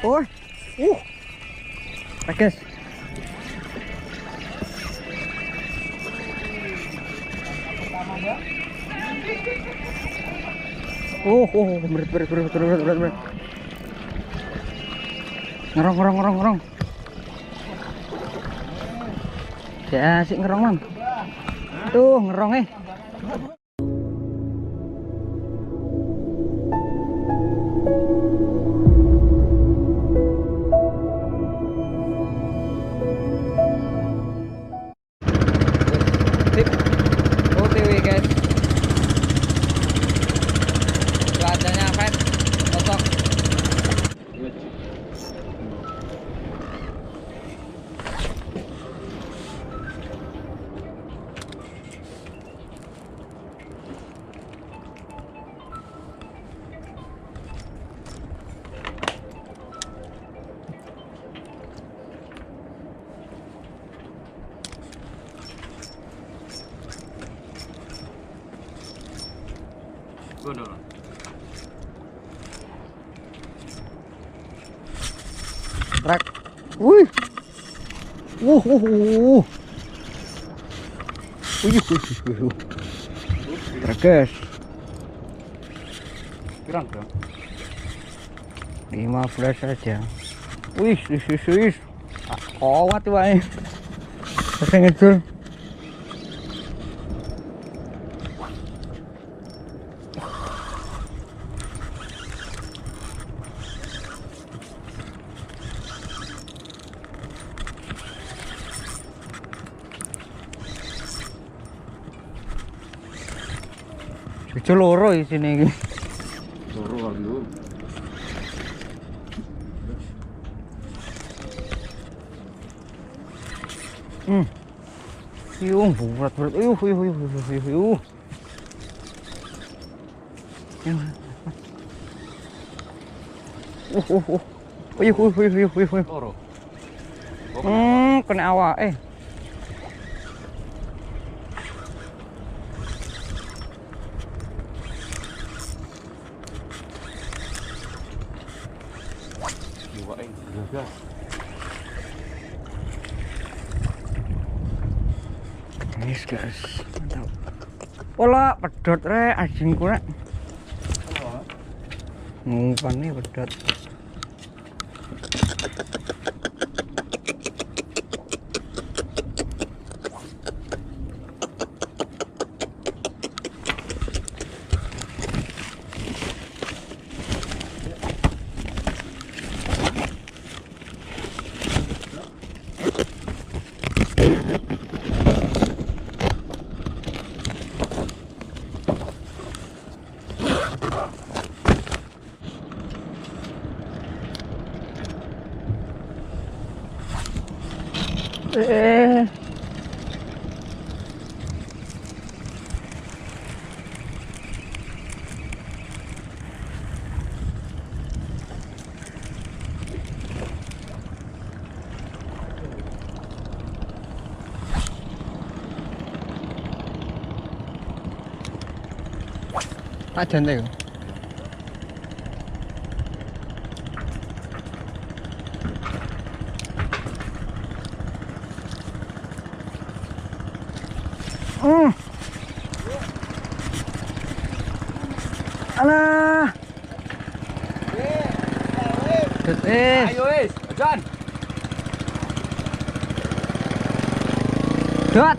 Ôi. Guys. Berat. Ngerong. Ya, asik ngerong, Mam. Tuh, ngerong Sip. OTW, guys. Cuacanya pet, kosong. Trek. Wih. Trek, guys. Kurang. 15 saja. Wih. Kuat wae. Sing ngedul. Cucu loro di sini iki. Loro lho. Berat. Loro. Kena awak Yes, guys. Mantap. Pola pedot rek anjingku rek. Ngupane pedot. Tak jantai kok. Alah. Ayo wis, Jan. Dot.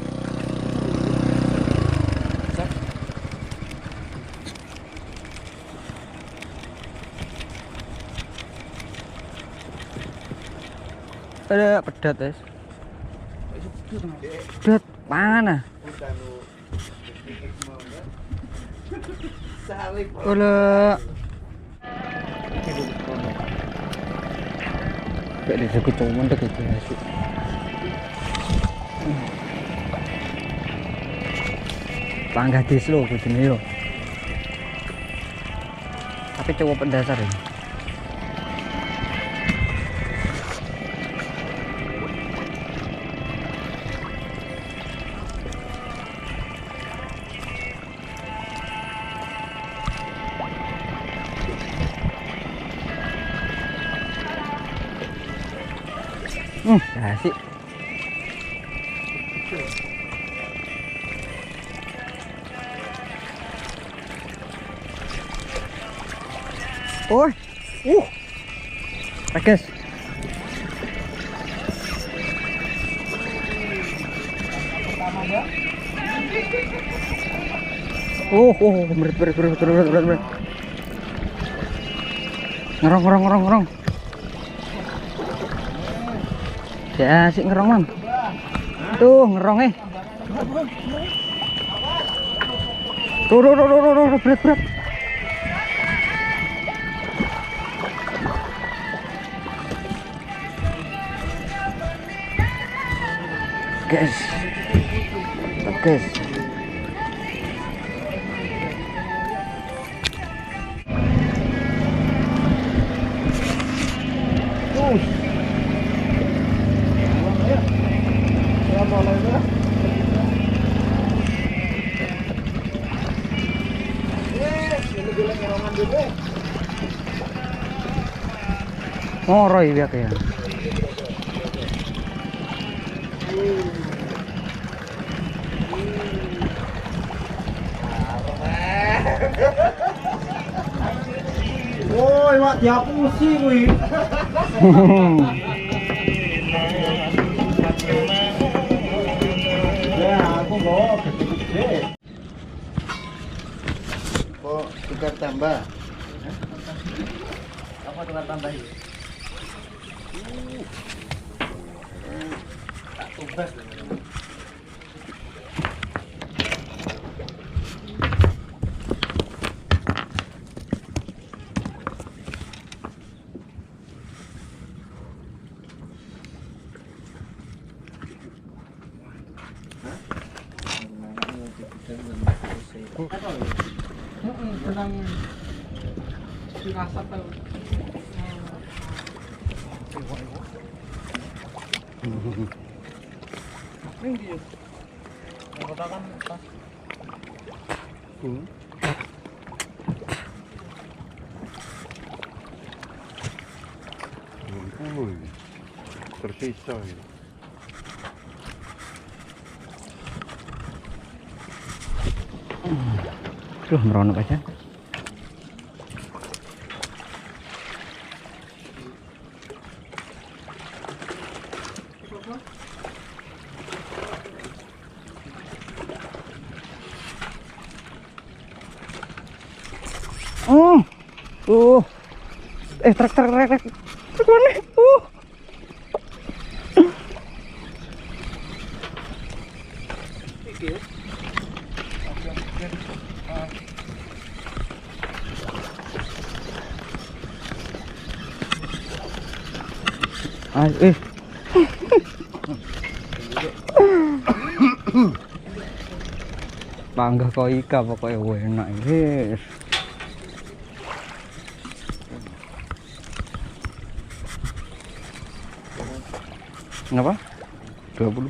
Ada pedat, guys. Pedat mana? Olah. Kayak disebut cuman dek itu nasi. Panggah dis lo kudune yo. Tapi coba pendasar ini. Asik. Oh, guys. Berat. Ngerong. Ya, asik ngerong, Man. Tuh, ngerong Tuh, berat. Guys. Ngoroy biak ya. Woi, mak tiap pusing kuwi. Ya, aku bawa gede-gede. Kok tukar tambah? Apa tukar tambah ini? Tak tumbas. Tenang dirasa tahu. Ini dia. Kotakan pas. Tersisa ya. Duh, meronok aja. Truk. Truk mana? Bangga kau ika pokoknya enak guys. Kenapa? 20.